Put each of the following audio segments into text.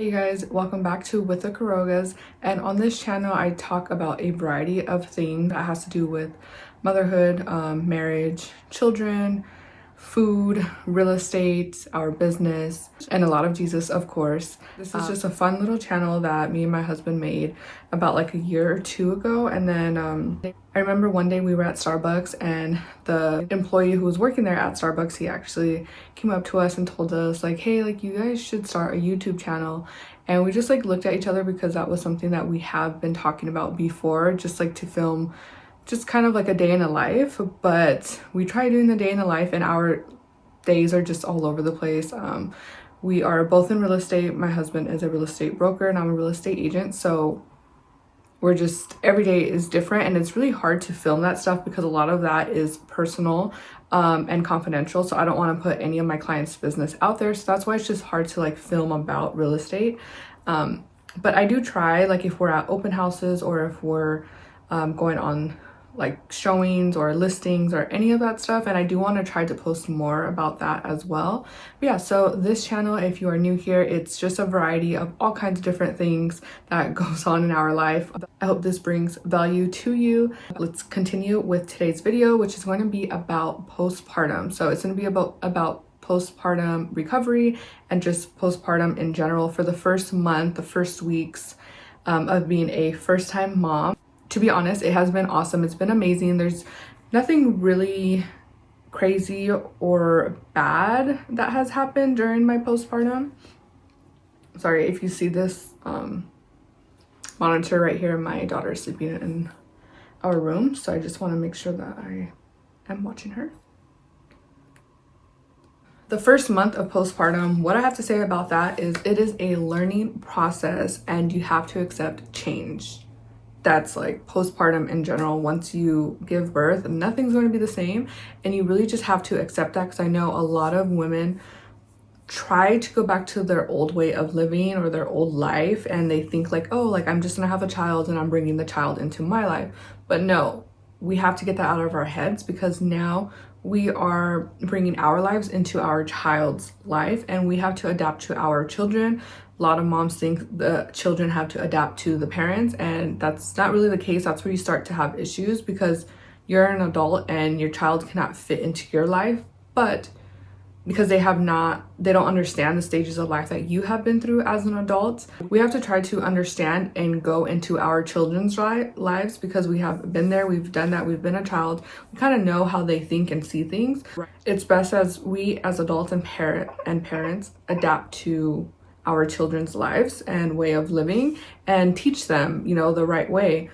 Hey guys, welcome back to With the Carogas, and on this channel I talk about a variety of things that has to do with motherhood, marriage, children, food, real estate, our business, and a lot of Jesus, of course. This is just a fun little channel that me and my husband made about like a year or two ago. And then I remember one day we were at Starbucks and the employee who was working there at Starbucks, he actually came up to us and told us like, hey, like you guys should start a YouTube channel. And we just like looked at each other because that was something that we have been talking about before, just like to film just kind of like a day in a life. But we tried doing the day in the life and our days are just all over the place. We are both in real estate. My husband is a real estate broker and I'm a real estate agent, so we're just, every day is different, and it's really hard to film that stuff because a lot of that is personal and confidential, so I don't want to put any of my clients' business out there, so that's why it's just hard to like film about real estate. But I do try, like if we're at open houses or if we're going on like showings or listings or any of that stuff, and I do want to try to post more about that as well. But yeah, so this channel, if you are new here, it's just a variety of all kinds of different things that goes on in our life. I hope this brings value to you. Let's continue with today's video, which is going to be about postpartum. So it's going to be about postpartum recovery and just postpartum in general for the first month, the first weeks of being a first-time mom. To be honest, it has been awesome. It's been amazing. There's nothing really crazy or bad that has happened during my postpartum. Sorry if you see this monitor right here. My daughter is sleeping in our room, so I just want to make sure that I am watching her. The first month of postpartum, what I have to say about that is it is a learning process and you have to accept change. That's like postpartum in general. Once you give birth, nothing's going to be the same, and you really just have to accept that, because I know a lot of women try to go back to their old way of living or their old life, and they think like, oh, like I'm just gonna have a child and I'm bringing the child into my life. But no, we have to get that out of our heads, because now we are bringing our lives into our child's life and we have to adapt to our children. A lot of moms think the children have to adapt to the parents, and that's not really the case. That's where you start to have issues, because you're an adult and your child cannot fit into your life. But because they don't understand the stages of life that you have been through as an adult, we have to try to understand and go into our children's lives, because we have been there, we've done that, we've been a child, we kind of know how they think and see things. It's best as we as adults and parents adapt to our children's lives and way of living and teach them, you know, the right way.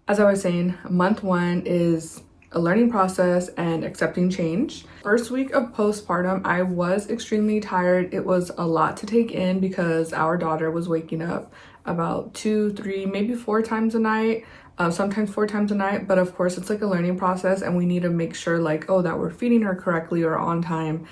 As I was saying, month one is a learning process and accepting change. First week of postpartum, I was extremely tired. It was a lot to take in because our daughter was waking up about 2, 3, maybe 4 times a night, sometimes 4 times a night. But of course, it's like a learning process, and we need to make sure like, oh, that we're feeding her correctly or on time,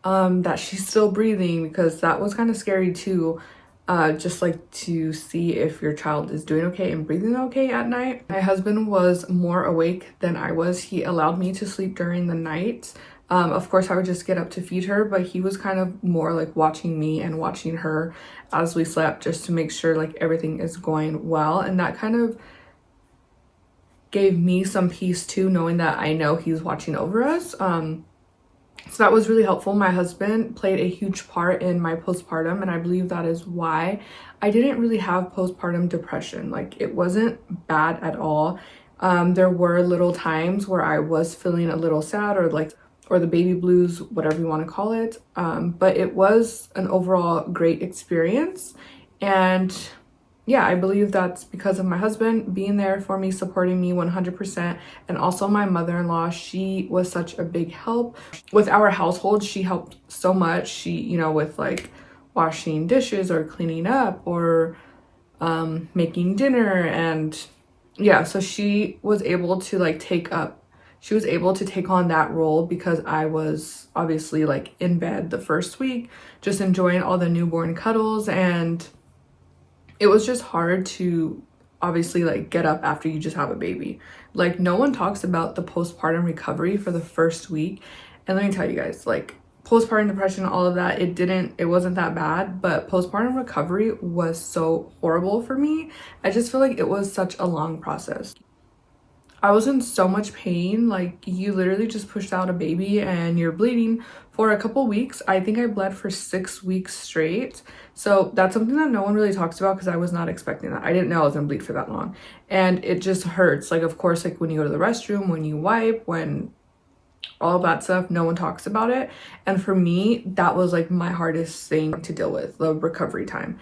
that she's still breathing, because that was kind of scary too. Just like to see if your child is doing okay and breathing okay at night. My husband was more awake than I was. He allowed me to sleep during the night. Of course, I would just get up to feed her, but he was kind of more like watching me and watching her as we slept, just to make sure like everything is going well. And that kind of gave me some peace too, knowing that I know he's watching over us. So that was really helpful. My husband played a huge part in my postpartum, and I believe that is why I didn't really have postpartum depression. Like, it wasn't bad at all. There were little times where I was feeling a little sad, or the baby blues, whatever you want to call it. But it was an overall great experience. And yeah, I believe that's because of my husband being there for me, supporting me 100%. And also my mother-in-law, she was such a big help. With our household, she helped so much. She, you know, with like washing dishes or cleaning up or making dinner. And yeah, so she was able to like take on that role, because I was obviously like in bed the first week, just enjoying all the newborn cuddles, and it was just hard to obviously like get up after you just have a baby. Like, no one talks about the postpartum recovery for the first week. And let me tell you guys, like postpartum depression, all of that, it wasn't that bad, but postpartum recovery was so horrible for me. I just feel like it was such a long process. I was in so much pain. Like, you literally just pushed out a baby and you're bleeding for a couple weeks. I think I bled for 6 weeks straight. So that's something that no one really talks about because I was not expecting that. I didn't know I was gonna bleed for that long. And it just hurts. Like, of course, like when you go to the restroom, when you wipe, when all of that stuff, no one talks about it. And for me, that was like my hardest thing to deal with, the recovery time.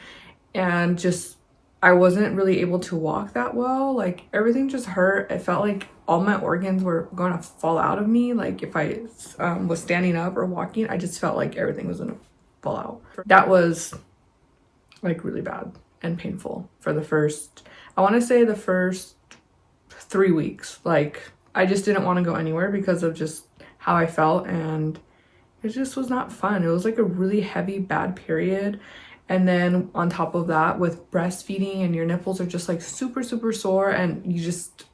And just, I wasn't really able to walk that well. Like, everything just hurt. It felt like all my organs were going to fall out of me. Like, if I was standing up or walking, I just felt like everything was going to fall out. That was like really bad and painful for the first, I want to say the first 3 weeks. Like, I just didn't want to go anywhere because of just how I felt, and it just was not fun. It was like a really heavy, bad period. And then on top of that, with breastfeeding, and your nipples are just like super, super sore, and you just,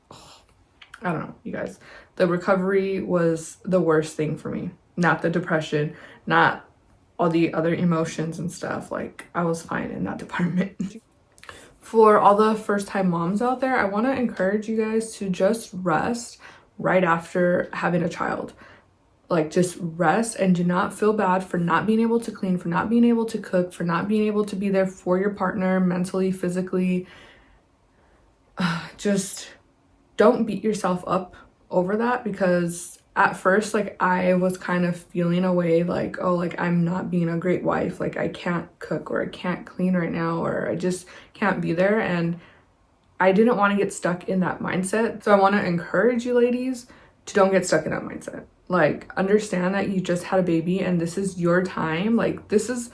I don't know, you guys. The recovery was the worst thing for me. Not the depression, not all the other emotions and stuff. Like, I was fine in that department. For all the first-time moms out there, I want to encourage you guys to just rest right after having a child. Like, just rest and do not feel bad for not being able to clean, for not being able to cook, for not being able to be there for your partner mentally, physically. Just don't beat yourself up over that, because at first, like, I was kind of feeling a way like, oh, like, I'm not being a great wife. Like, I can't cook, or I can't clean right now, or I just can't be there. And I didn't want to get stuck in that mindset. So I want to encourage you ladies to don't get stuck in that mindset. Like, understand that you just had a baby and this is your time. Like, this is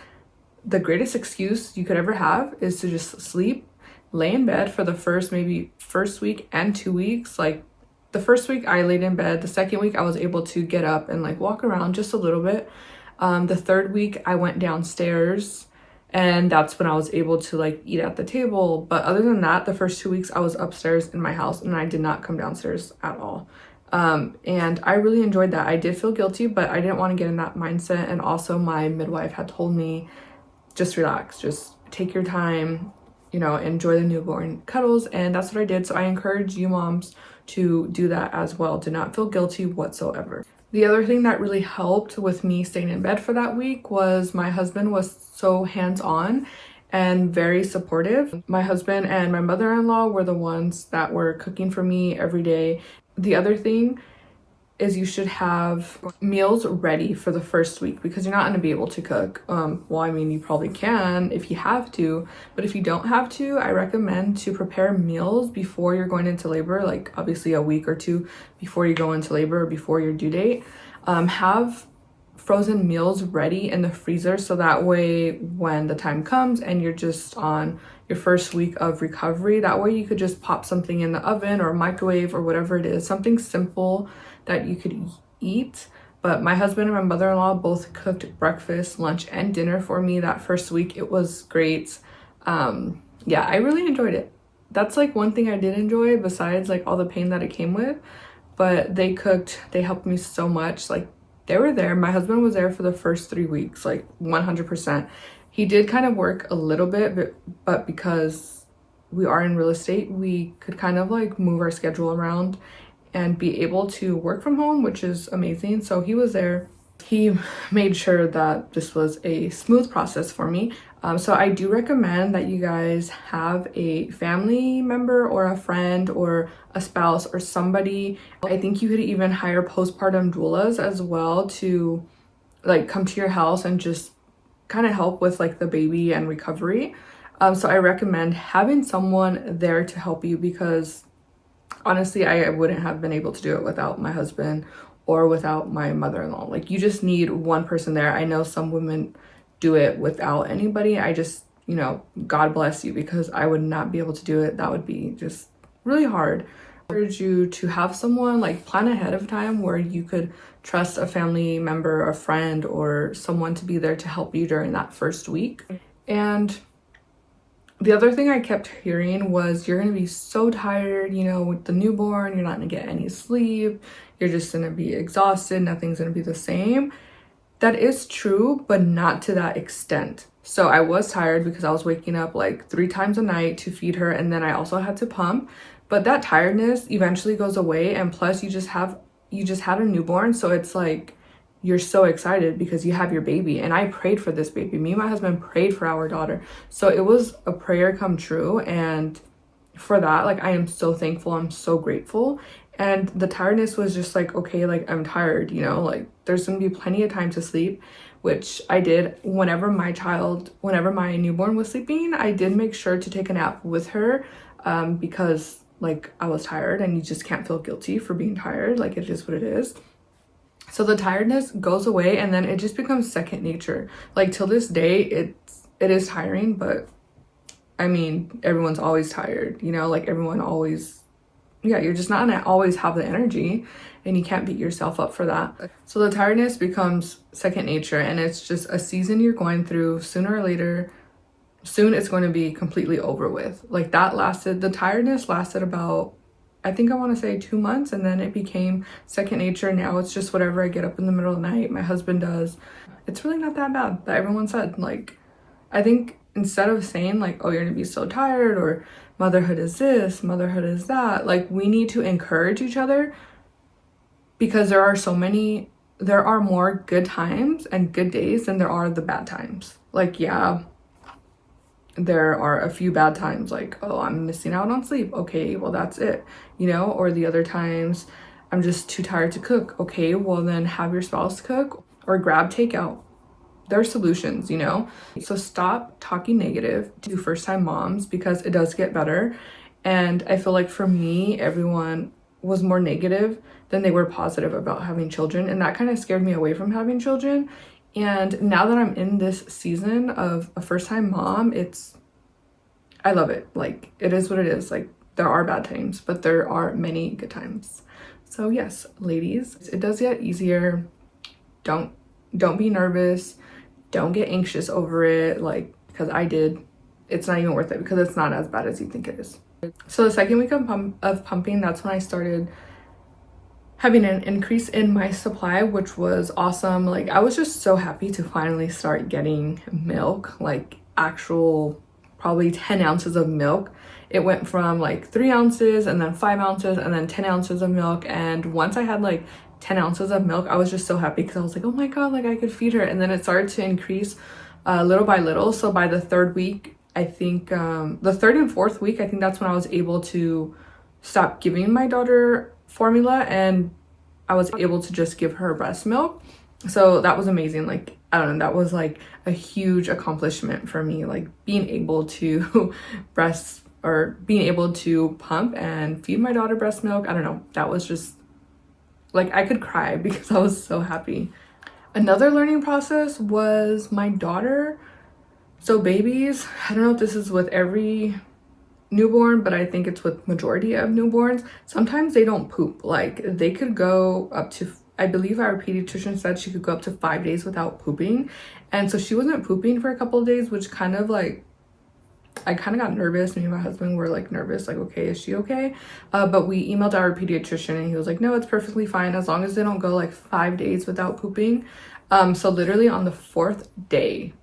the greatest excuse you could ever have, is to just sleep, lay in bed for the first week and 2 weeks. Like, the first week I laid in bed. The second week I was able to get up and like walk around just a little bit. The third week I went downstairs, and that's when I was able to like eat at the table. But other than that, the first 2 weeks I was upstairs in my house and I did not come downstairs at all. And I really enjoyed that. I did feel guilty, but I didn't want to get in that mindset. And also my midwife had told me, just relax, just take your time, you know, enjoy the newborn cuddles. And that's what I did. So I encourage you moms to do that as well. Do not feel guilty whatsoever. The other thing that really helped with me staying in bed for that week was my husband was so hands-on and very supportive. My husband and my mother-in-law were the ones that were cooking for me every day. The other thing is you should have meals ready for the first week, because you're not going to be able to cook. Well, I mean, you probably can if you have to, but if you don't have to, I recommend to prepare meals before you're going into labor, like obviously a week or two before you go into labor or before your due date. Have frozen meals ready in the freezer, so that way when the time comes and you're just on your first week of recovery, that way you could just pop something in the oven or microwave or whatever it is, something simple that you could eat. But my husband and my mother-in-law both cooked breakfast, lunch, and dinner for me that first week. It was great. Yeah, I really enjoyed it. That's like one thing I did enjoy, besides like all the pain that it came with. But they cooked, they helped me so much. Like, they were there. My husband was there for the first 3 weeks, like 100%. He did kind of work a little bit, but because we are in real estate, we could kind of like move our schedule around and be able to work from home, which is amazing. So he was there. He made sure that this was a smooth process for me. So I do recommend that you guys have a family member or a friend or a spouse or somebody. I think you could even hire postpartum doulas as well to like come to your house and just kind of help with like the baby and recovery. So I recommend having someone there to help you, because honestly, I wouldn't have been able to do it without my husband or without my mother-in-law. Like, you just need one person there. I know some women do it without anybody. I just, you know, God bless you, because I would not be able to do it. That would be just really hard. I encourage you to have someone, like, plan ahead of time where you could trust a family member, a friend, or someone to be there to help you during that first week. And the other thing I kept hearing was, you're going to be so tired, you know, with the newborn, you're not going to get any sleep, you're just going to be exhausted, nothing's going to be the same. That is true, but not to that extent. So I was tired because I was waking up like 3 times a night to feed her, and then I also had to pump. But that tiredness eventually goes away, and plus you just had a newborn, so it's like you're so excited because you have your baby. And I prayed for this baby. Me and my husband prayed for our daughter. So it was a prayer come true, and for that, like, I am so thankful. I'm so grateful. And the tiredness was just like, okay, like, I'm tired, you know, like there's gonna be plenty of time to sleep, which I did. Whenever my newborn was sleeping, I did make sure to take a nap with her, because like I was tired, and you just can't feel guilty for being tired. Like, it is what it is. So the tiredness goes away, and then it just becomes second nature. Like, till this day, it is tiring, but I mean, everyone's always tired, you know, like everyone always, yeah, you're just not gonna always have the energy, and you can't beat yourself up for that. So the tiredness becomes second nature, and it's just a season you're going through. Sooner or later, soon it's going to be completely over with. Like, the tiredness lasted about, I think I want to say 2 months, and then it became second nature. Now it's just whatever I get up in the middle of the night, my husband does. It's really not that bad that everyone said. Like, I think instead of saying like, oh, you're gonna be so tired, or motherhood is this, motherhood is that, like, we need to encourage each other, because there are more good times and good days than there are the bad times. Like, yeah, there are a few bad times, like, oh, I'm missing out on sleep. Okay, well, that's it, you know, or the other times I'm just too tired to cook. Okay, well, then have your spouse cook or grab takeout. There are solutions, you know? So stop talking negative to first time moms, because it does get better. And I feel like for me, everyone was more negative than they were positive about having children. And that kind of scared me away from having children. And now that I'm in this season of a first time mom, I love it. Like, it is what it is. Like, there are bad times, but there are many good times. So yes, ladies, it does get easier. Don't be nervous. Don't get anxious over it, like, because I did. It's not even worth it, because it's not as bad as you think it is. So the second week of pumping, that's when I started having an increase in my supply, which was awesome. Like, I was just so happy to finally start getting milk, like actual probably 10 ounces of milk. It went from like 3 ounces, and then 5 ounces, and then 10 ounces of milk. And once I had like 10 ounces of milk, I was just so happy, because I was like, oh my god, like I could feed her. And then it started to increase little by little. So by the third week, I think the third and fourth week, I think that's when I was able to stop giving my daughter formula, and I was able to just give her breast milk. So that was amazing. Like, I don't know, that was like a huge accomplishment for me, like being able to being able to pump and feed my daughter breast milk. I don't know, that was just like, I could cry because I was so happy. Another learning process was my daughter. So babies, I don't know if this is with every newborn, but I think it's with majority of newborns. Sometimes they don't poop. Like, they could go up to, I believe our pediatrician said she could go up to 5 days without pooping. And so she wasn't pooping for a couple of days, which kind of like, I kind of got nervous. Me and my husband were like nervous, like, okay, is she okay? But we emailed our pediatrician, and he was like, no, it's perfectly fine as long as they don't go like 5 days without pooping. So literally on the 4th day,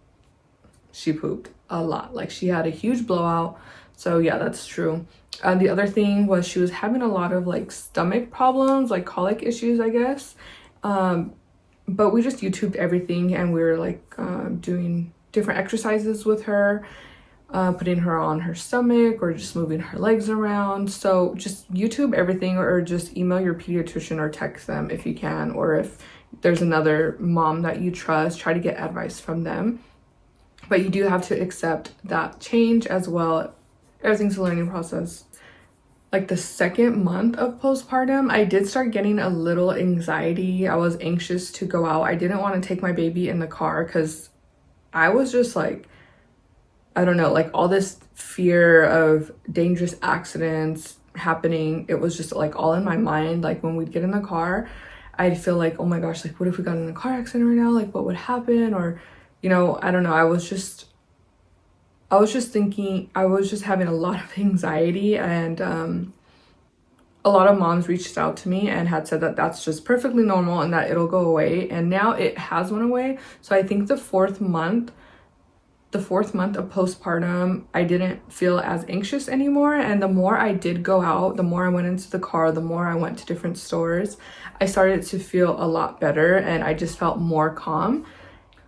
she pooped a lot. Like, she had a huge blowout. So yeah, that's true. The other thing was she was having a lot of like stomach problems, like colic issues, I guess. But we just YouTubed everything, and we were like doing different exercises with her, putting her on her stomach or just moving her legs around. So just YouTube everything, or just email your pediatrician or text them if you can, or if there's another mom that you trust, try to get advice from them. But you do have to accept that change as well. Everything's a learning process. Like, the second month of postpartum, I did start getting a little anxiety. I was anxious to go out. I didn't want to take my baby in the car, because I was just like, I don't know, like all this fear of dangerous accidents happening. It was just like all in my mind. Like, when we'd get in the car, I'd feel like, oh my gosh, like what if we got in a car accident right now? Like, what would happen? Or, you know, I don't know. I was just thinking, I was just having a lot of anxiety, and a lot of moms reached out to me and had said that that's just perfectly normal and that it'll go away, and now it has went away. So I think the fourth month of postpartum, I didn't feel as anxious anymore. And the more I did go out, the more I went into the car, the more I went to different stores, I started to feel a lot better and I just felt more calm.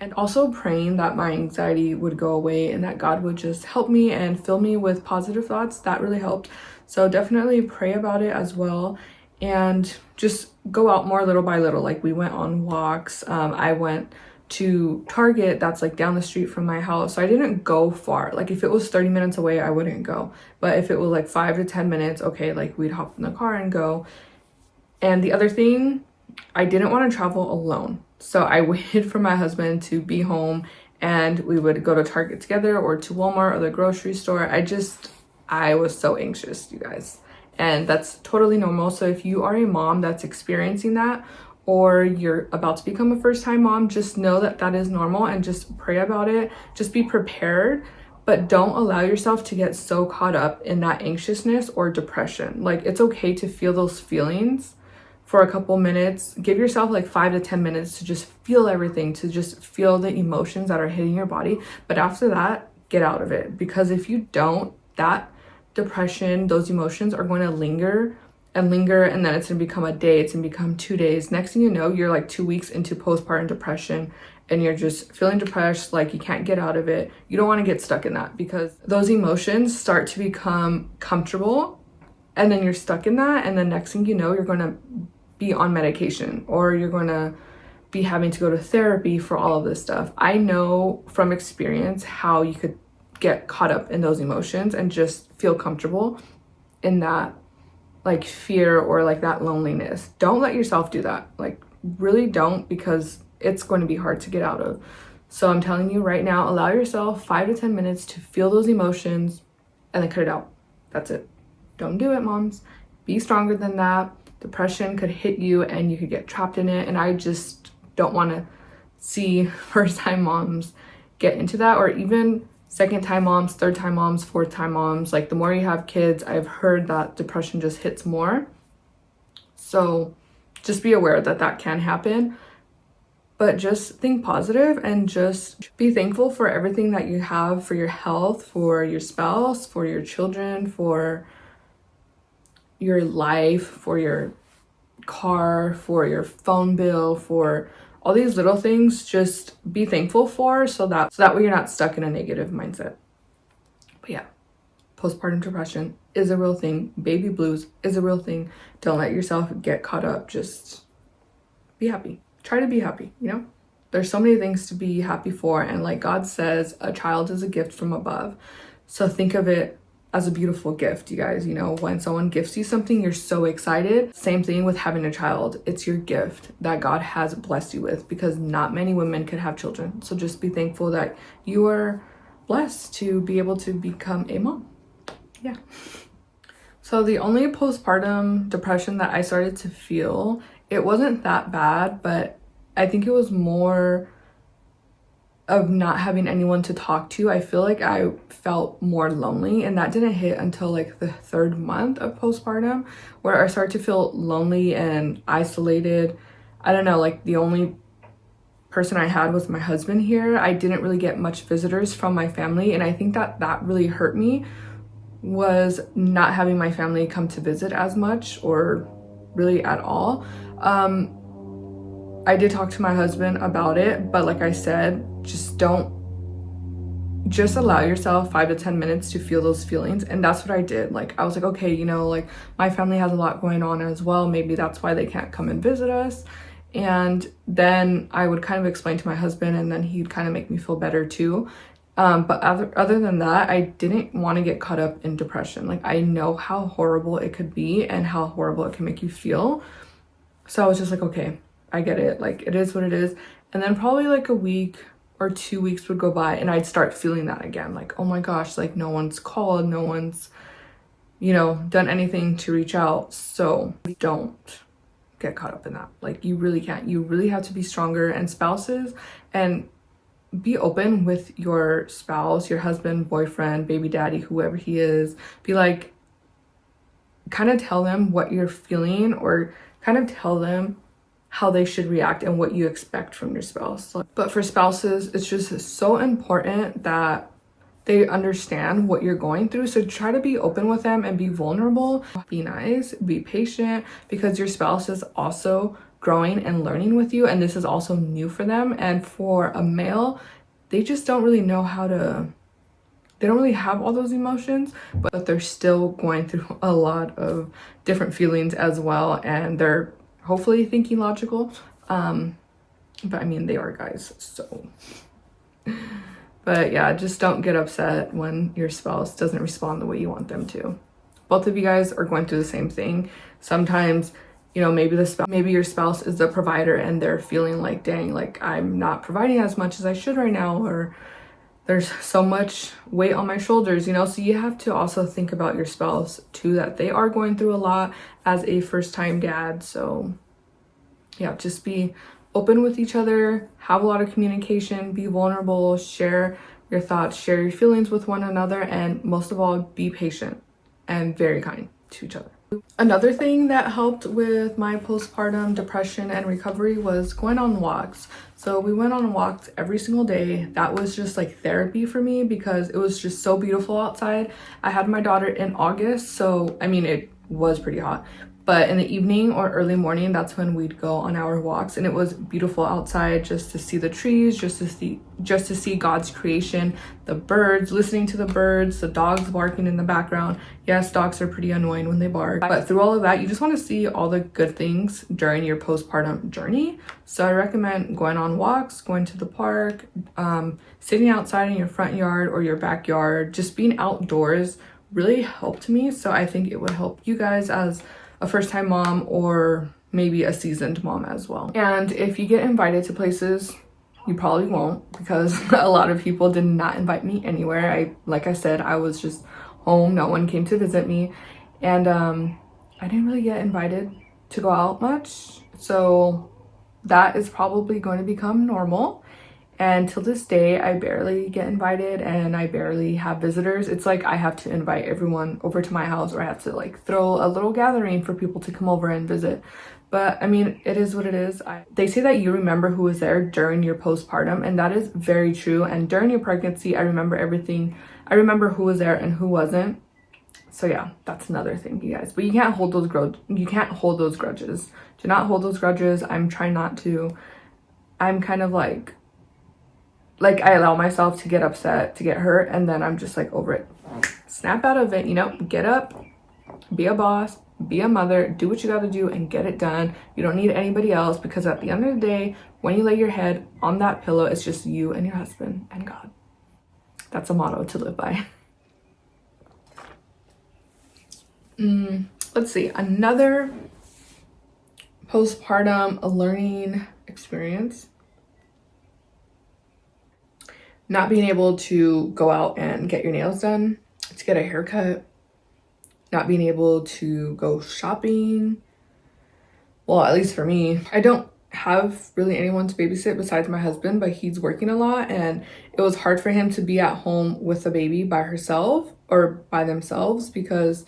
And also praying that my anxiety would go away and that God would just help me and fill me with positive thoughts, that really helped. So definitely pray about it as well, and just go out more little by little. Like we went on walks. I went to Target that's like down the street from my house. So I didn't go far. Like if it was 30 minutes away, I wouldn't go. But if it was like 5 to 10 minutes, okay, like we'd hop in the car and go. And the other thing, I didn't want to travel alone. So I waited for my husband to be home and we would go to Target together or to Walmart or the grocery store. I was so anxious, you guys. And that's totally normal. So if you are a mom that's experiencing that, or you're about to become a first-time mom, just know that that is normal and just pray about it. Just be prepared, but don't allow yourself to get so caught up in that anxiousness or depression. Like it's okay to feel those feelings for a couple minutes. Give yourself like 5 to 10 minutes to just feel everything, to just feel the emotions that are hitting your body. But after that, get out of it, because if you don't, that depression, those emotions are going to linger and linger, and then it's gonna become a day, it's gonna become 2 days. Next thing you know, you're like 2 weeks into postpartum depression and you're just feeling depressed, like you can't get out of it. You don't want to get stuck in that, because those emotions start to become comfortable and then you're stuck in that, and then next thing you know, you're going to be on medication or you're going to be having to go to therapy for all of this stuff. I know from experience how you could get caught up in those emotions and just feel comfortable in that like fear or like that loneliness. Don't let yourself do that. Like really don't, because it's going to be hard to get out of. So I'm telling you right now, allow yourself 5 to 10 minutes to feel those emotions and then cut it out. That's it. Don't do it, moms. Be stronger than that. Depression could hit you and you could get trapped in it. And I just don't want to see first-time moms get into that, or even second-time moms, third-time moms, fourth-time moms. Like the more you have kids, I've heard that depression just hits more. So just be aware that that can happen, but just think positive and just be thankful for everything that you have, for your health, for your spouse, for your children, for your life, for your car, for your phone bill, for all these little things. Just be thankful for, so that way you're not stuck in a negative mindset. But yeah, postpartum depression is a real thing. Baby blues is a real thing. Don't let yourself get caught up. Just be happy. Try to be happy, you know? There's so many things to be happy for, and like God says, a child is a gift from above. So think of it as a beautiful gift, you guys. You know, when someone gifts you something, you're so excited. Same thing with having a child. It's your gift that God has blessed you with, because not many women could have children. So just be thankful that you are blessed to be able to become a mom. Yeah. So the only postpartum depression that I started to feel, it wasn't that bad, but I think it was more of not having anyone to talk to. I feel like I felt more lonely, and that didn't hit until like the 3rd month of postpartum, where I started to feel lonely and isolated. I don't know, like the only person I had was my husband here. I didn't really get much visitors from my family, and I think that that really hurt me, was not having my family come to visit as much or really at all. I did talk to my husband about it, but like I said, just allow yourself 5 to 10 minutes to feel those feelings. And that's what I did. Like I was like, okay, you know, like my family has a lot going on as well. Maybe that's why they can't come and visit us. And then I would kind of explain to my husband, and then he'd kind of make me feel better too. But other than that, I didn't want to get caught up in depression. Like I know how horrible it could be and how horrible it can make you feel. So I was just like, okay, I get it. Like it is what it is. And then probably like a week or 2 weeks would go by and I'd start feeling that again. Like, oh my gosh, like no one's called, no one's, you know, done anything to reach out. So don't get caught up in that. Like you really can't. You really have to be stronger. And spouses, and be open with your spouse, your husband, boyfriend, baby daddy, whoever he is. Be like, kind of tell them what you're feeling, or kind of tell them how they should react and what you expect from your spouse. But for spouses, it's just so important that they understand what you're going through. So try to be open with them and be vulnerable, be nice, be patient, because your spouse is also growing and learning with you, and this is also new for them. And for a male, they just don't really know how to, they don't really have all those emotions, but they're still going through a lot of different feelings as well, and they're hopefully thinking logical. But I mean, they are guys, so. But yeah, just don't get upset when your spouse doesn't respond the way you want them to. Both of you guys are going through the same thing. Sometimes, you know, maybe your spouse is the provider and they're feeling like, dang, like I'm not providing as much as I should right now, or there's so much weight on my shoulders, you know. So you have to also think about your spouse too, that they are going through a lot as a first-time dad. So yeah, just be open with each other, have a lot of communication, be vulnerable, share your thoughts, share your feelings with one another, and most of all, be patient and very kind to each other. Another thing that helped with my postpartum depression and recovery was going on walks. So we went on walks every single day. That was just like therapy for me because it was just so beautiful outside. I had my daughter in August, so I mean, it was pretty hot. But in the evening or early morning, that's when we'd go on our walks, and it was beautiful outside, just to see the trees, just to see God's creation, the birds, listening to the birds, the dogs barking in the background. Yes, dogs are pretty annoying when they bark, but through all of that, you just want to see all the good things during your postpartum journey. So I recommend going on walks, going to the park, sitting outside in your front yard or your backyard. Just being outdoors really helped me. So I think it would help you guys as a first-time mom, or maybe a seasoned mom as well. And if you get invited to places, you probably won't, because a lot of people did not invite me anywhere. Like I said, I was just home. No one came to visit me, and I didn't really get invited to go out much. So that is probably going to become normal. And till this day, I barely get invited and I barely have visitors. It's like I have to invite everyone over to my house, or I have to like throw a little gathering for people to come over and visit. But I mean, it is what it is. They say that you remember who was there during your postpartum, and that is very true. And during your pregnancy, I remember everything. I remember who was there and who wasn't. So yeah, that's another thing, you guys. But you can't hold those grudges. Do not hold those grudges. I'm trying not to. I'm kind of like I allow myself to get upset, to get hurt, and then I'm just like over it. Snap out of it, you know, get up, be a boss, be a mother, do what you gotta do and get it done. You don't need anybody else, because at the end of the day, when you lay your head on that pillow, it's just you and your husband and God. That's a motto to live by. Let's see, another postpartum learning experience. Not being able to go out and get your nails done, to get a haircut, not being able to go shopping. Well, at least for me, I don't have really anyone to babysit besides my husband, but he's working a lot, and it was hard for him to be at home with the baby by herself or by themselves, because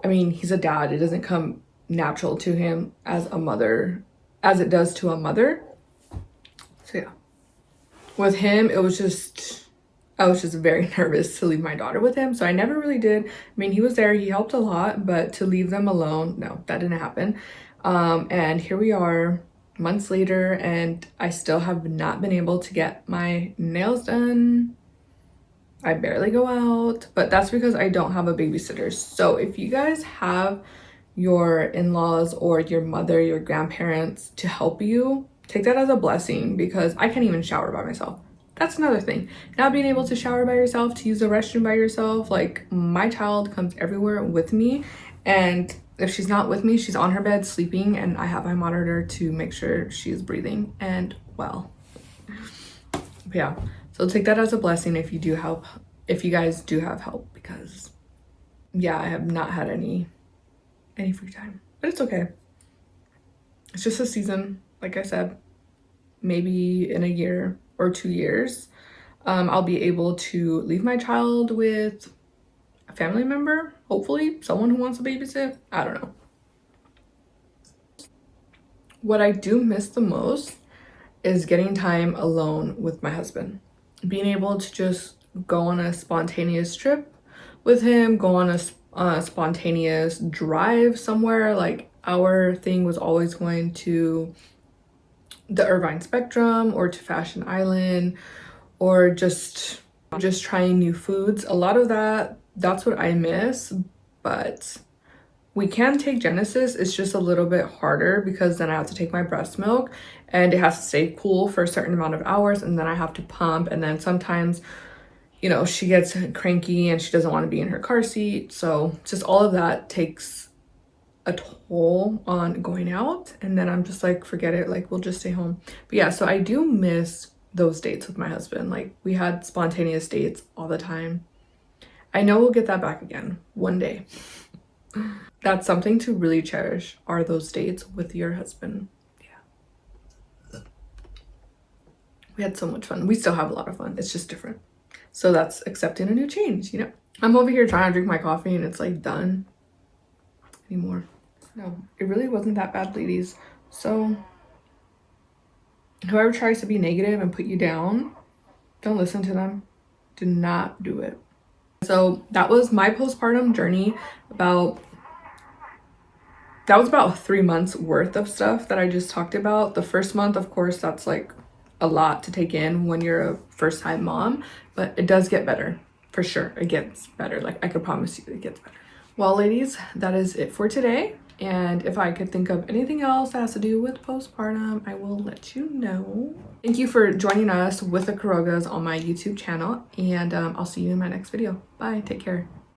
I mean, he's a dad. It doesn't come natural to him as a mother as it does to a mother. So yeah. With him, I was just very nervous to leave my daughter with him. So I never really did. I mean, he was there, he helped a lot, but to leave them alone, no, that didn't happen. And here we are months later, and I still have not been able to get my nails done. I barely go out, but that's because I don't have a babysitter. So if you guys have your in-laws or your mother, your grandparents to help you, take that as a blessing, because I can't even shower by myself. That's another thing. Not being able to shower by yourself, to use the restroom by yourself. Like, my child comes everywhere with me, and if she's not with me, she's on her bed sleeping, and I have my monitor to make sure she's breathing and well. But yeah, so take that as a blessing if you guys do have help, because yeah, I have not had any free time, but it's okay. It's just a season. Like I said, maybe in a year or 2 years, I'll be able to leave my child with a family member, hopefully someone who wants to babysit. I don't know. What I do miss the most is getting time alone with my husband. Being able to just go on a spontaneous trip with him, go on a spontaneous drive somewhere. Like our thing was always going to the Irvine Spectrum or to Fashion Island, or just trying new foods. A lot of that's what I miss. But we can take Genesis. It's just a little bit harder because then I have to take my breast milk and it has to stay cool for a certain amount of hours, and then I have to pump, and then sometimes, you know, she gets cranky and she doesn't want to be in her car seat. So just all of that takes a toll on going out, and then I'm just like, forget it, like we'll just stay home. But yeah, so I do miss those dates with my husband. Like we had spontaneous dates all the time. I know we'll get that back again one day. That's something to really cherish, are those dates with your husband. Yeah. We had so much fun. We still have a lot of fun. It's just different. So that's accepting a new change, you know? I'm over here trying to drink my coffee and it's like done anymore. No, it really wasn't that bad, ladies. So whoever tries to be negative and put you down, don't listen to them. Do not do it. So that was my postpartum journey. That was about 3 months worth of stuff that I just talked about. The first month, of course, that's like a lot to take in when you're a first-time mom, but it does get better. For sure, it gets better. Like I could promise you it gets better. Well, ladies, that is it for today. And if I could think of anything else that has to do with postpartum, I will let you know. Thank you for joining us with the Carogas on my YouTube channel, and I'll see you in my next video. Bye, take care.